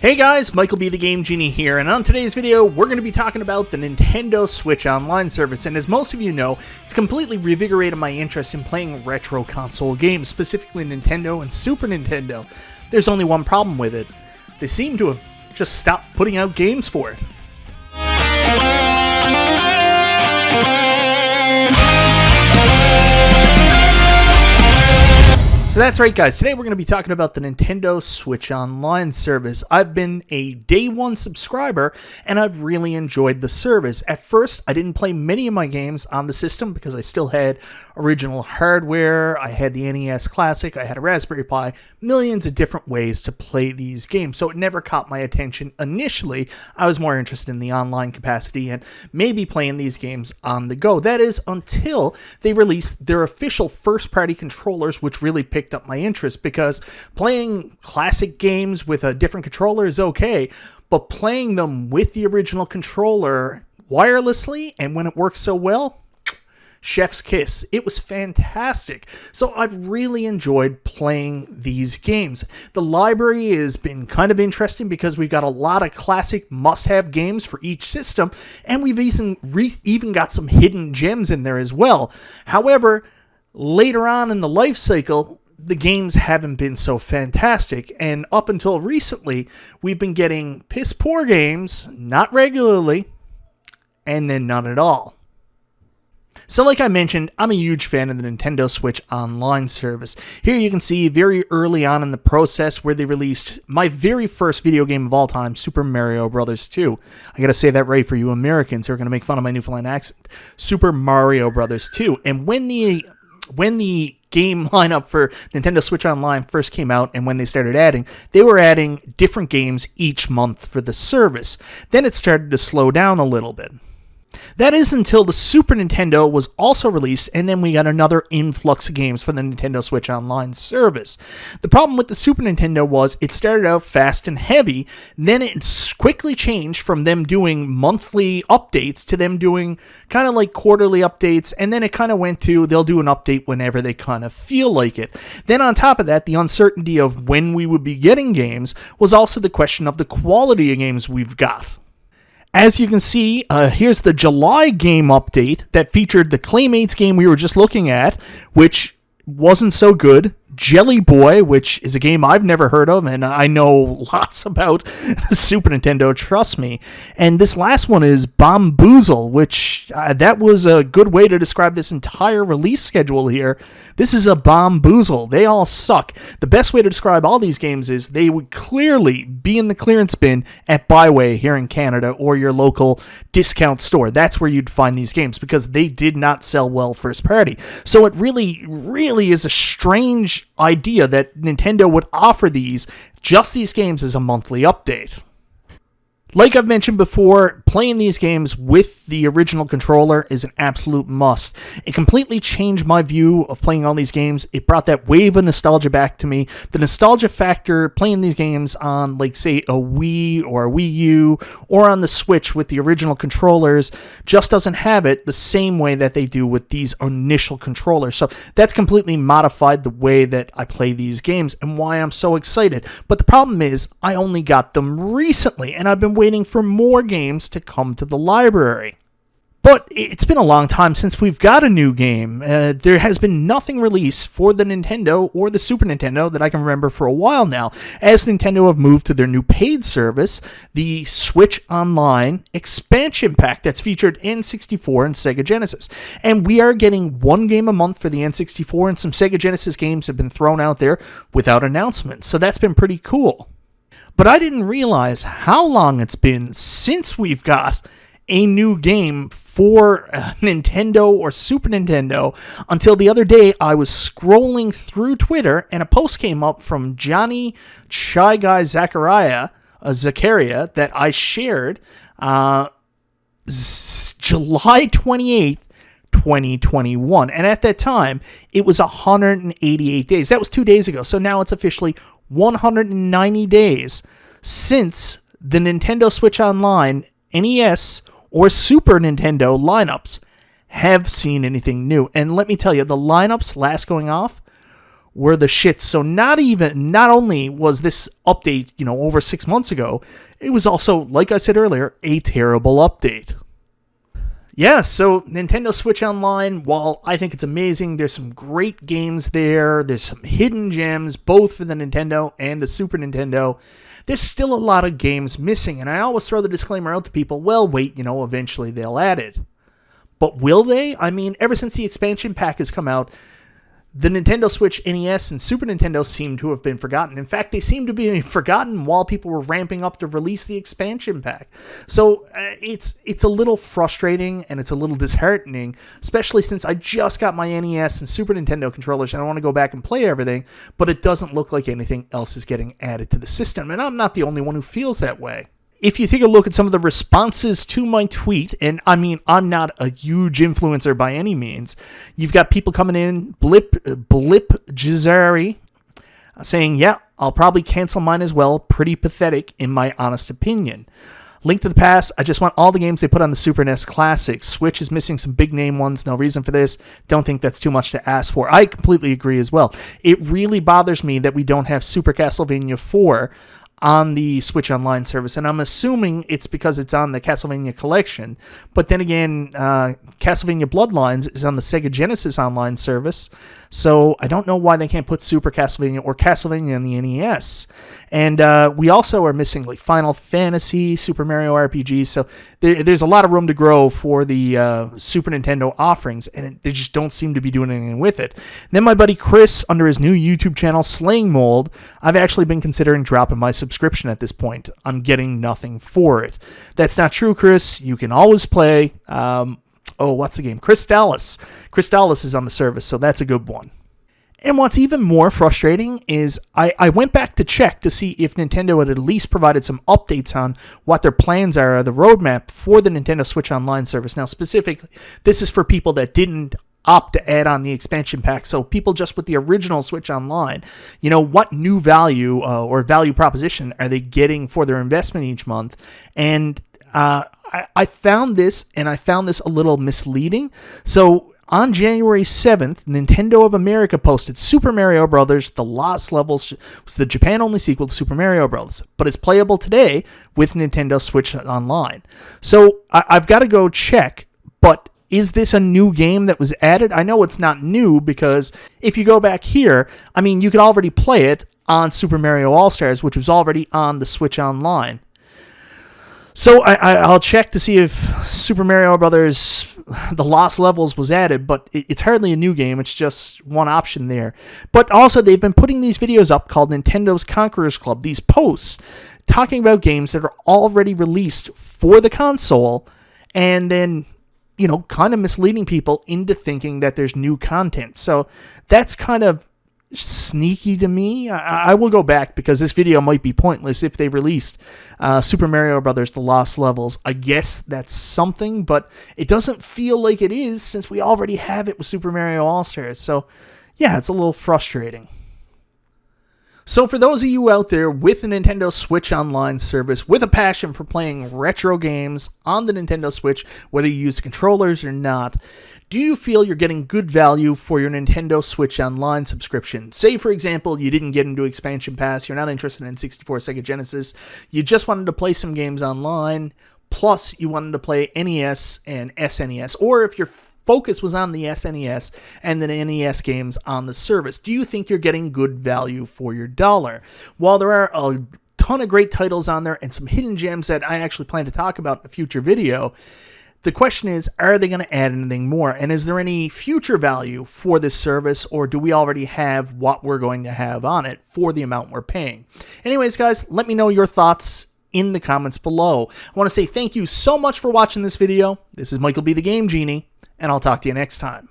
Hey guys, MichaelBtheGameGenie here, and on today's video, we're going to be talking about the Nintendo Switch Online service, and as most of you know, it's completely revigorated my interest in playing retro console games, specifically Nintendo and Super Nintendo. There's only one problem with it. They seem to have just stopped putting out games for it. So that's right, guys. Today we're going to be talking about the Nintendo Switch Online service. I've been a day one subscriber, and I've really enjoyed the service. At first, I didn't play many of my games on the system because I still had original hardware. I had the NES Classic. I had a Raspberry Pi. Millions of different ways to play these games, so it never caught my attention initially. I was more interested in the online capacity and maybe playing these games on the go. That is until they released their official first-party controllers, which really picked up my interest, because playing classic games with a different controller is okay, but playing them with the original controller wirelessly and when it works so well, chef's kiss. It was fantastic. So I've really enjoyed playing these games. The library has been kind of interesting because we've got a lot of classic must-have games for each system, and we've even got some hidden gems in there as well. However, later on in the life cycle, the games haven't been so fantastic, and up until recently, we've been getting piss-poor games, not regularly, and then none at all. So like I mentioned, I'm a huge fan of the Nintendo Switch Online service. Here you can see very early on in the process where they released my very first video game of all time, Super Mario Bros. 2. I gotta say that right for you Americans who are gonna make fun of my Newfoundland accent. Super Mario Bros. 2. And when the game lineup for Nintendo Switch Online first came out, and when they started adding, they were adding different games each month for the service. Then it started to slow down a little bit. That is until the Super Nintendo was also released, and then we got another influx of games for the Nintendo Switch Online service. The problem with the Super Nintendo was it started out fast and heavy, then it quickly changed from them doing monthly updates to them doing kind of like quarterly updates, and then it kind of went to they'll do an update whenever they kind of feel like it. Then on top of that, the uncertainty of when we would be getting games was also the question of the quality of games we've got. As you can see, here's the July game update that featured the Claymates game we were just looking at, which wasn't so good. Jelly Boy, which is a game I've never heard of, and I know lots about the Super Nintendo, trust me. And this last one is Bomboozle, which that was a good way to describe this entire release schedule here. This is a Bomboozle. They all suck. The best way to describe all these games is they would clearly be in the clearance bin at Byway here in Canada or your local discount store. That's where you'd find these games because they did not sell well first party. So it really is a strange idea that Nintendo would offer these games as a monthly update. Like I've mentioned before, playing these games with the original controller is an absolute must. It completely changed my view of playing all these games. It brought that wave of nostalgia back to me. The nostalgia factor playing these games on, like, say, a Wii or a Wii U or on the Switch with the original controllers just doesn't have it the same way that they do with these initial controllers. So that's completely modified the way that I play these games and why I'm so excited. But the problem is, I only got them recently, and I've been waiting for more games to come to the library. But it's been a long time since we've got a new game. There has been nothing released for the Nintendo or the Super Nintendo that I can remember for a while now, as Nintendo have moved to their new paid service, the Switch Online expansion pack that's featured N64 and Sega Genesis. And we are getting one game a month for the N64, and some Sega Genesis games have been thrown out there without announcements. So that's been pretty cool. But I didn't realize how long it's been since we've got a new game for Nintendo or Super Nintendo until the other day I was scrolling through Twitter and a post came up from Johnny Shy Guy Zachariah that I shared July 28th, 2021. And at that time, it was 188 days. That was 2 days ago. So now it's officially 190 days since the Nintendo Switch Online, NES, or Super Nintendo lineups have seen anything new. And let me tell you, the lineups last going off were the shit. So not only was this update, over 6 months ago, it was also, like I said earlier, a terrible update. Yeah, so Nintendo Switch Online, while I think it's amazing, there's some great games there, there's some hidden gems, both for the Nintendo and the Super Nintendo. There's still a lot of games missing, and I always throw the disclaimer out to people, well, wait, eventually they'll add it. But will they? I mean, ever since the expansion pack has come out, the Nintendo Switch, NES, and Super Nintendo seem to have been forgotten. In fact, they seem to be forgotten while people were ramping up to release the expansion pack. So it's a little frustrating and it's a little disheartening, especially since I just got my NES and Super Nintendo controllers and I want to go back and play everything, but it doesn't look like anything else is getting added to the system. And I'm not the only one who feels that way. If you take a look at some of the responses to my tweet, and I mean, I'm not a huge influencer by any means, you've got people coming in, Blip Jazari, saying, yeah, I'll probably cancel mine as well. Pretty pathetic, in my honest opinion. Link to the Past, I just want all the games they put on the Super NES Classic. Switch is missing some big name ones, no reason for this. Don't think that's too much to ask for. I completely agree as well. It really bothers me that we don't have Super Castlevania 4 on the Switch Online service, and I'm assuming it's because it's on the Castlevania Collection. But then again, Castlevania Bloodlines is on the Sega Genesis Online service, so I don't know why they can't put Super Castlevania or Castlevania on the NES. And we also are missing like Final Fantasy, Super Mario RPG, so there's a lot of room to grow for the Super Nintendo offerings, and they just don't seem to be doing anything with it. And then my buddy Chris, under his new YouTube channel, Slaying Mold, I've actually been considering dropping my subscription at this point. I'm getting nothing for it. That's not true, Chris. You can always play, what's the game? Crystallis. Crystallis is on the service, so that's a good one. And what's even more frustrating is I went back to check to see if Nintendo had at least provided some updates on what their plans are, the roadmap for the Nintendo Switch Online service. Now, specifically, this is for people that didn't opt to add on the expansion pack, so people just with the original Switch Online, what new value or value proposition are they getting for their investment each month? And I found this, and I found this a little misleading. So on January 7th, Nintendo of America posted Super Mario Bros. The Lost Levels was the Japan-only sequel to Super Mario Bros., but it's playable today with Nintendo Switch Online. So I've got to go check, but is this a new game that was added? I know it's not new because if you go back here, I mean, you could already play it on Super Mario All-Stars, which was already on the Switch Online. So I'll check to see if Super Mario Brothers The Lost Levels was added, but it's hardly a new game. It's just one option there. But also, they've been putting these videos up called Nintendo's Conquerors Club, these posts talking about games that are already released for the console, and then, kind of misleading people into thinking that there's new content. So that's kind of sneaky to me. I will go back because this video might be pointless if they released Super Mario Brothers The Lost Levels. I guess that's something, but it doesn't feel like it is since we already have it with Super Mario All-Stars. So yeah, it's a little frustrating. So for those of you out there with the Nintendo Switch Online service, with a passion for playing retro games on the Nintendo Switch, whether you use the controllers or not, do you feel you're getting good value for your Nintendo Switch Online subscription? Say, for example, you didn't get into Expansion Pass, you're not interested in 64 Sega Genesis, you just wanted to play some games online, plus you wanted to play NES and SNES, or if your focus was on the SNES and the NES games on the service, do you think you're getting good value for your dollar? While there are a ton of great titles on there and some hidden gems that I actually plan to talk about in a future video, the question is, are they going to add anything more? And is there any future value for this service, or do we already have what we're going to have on it for the amount we're paying? Anyways, guys, let me know your thoughts in the comments below. I want to say thank you so much for watching this video. This is Michael B. the Game Genie, and I'll talk to you next time.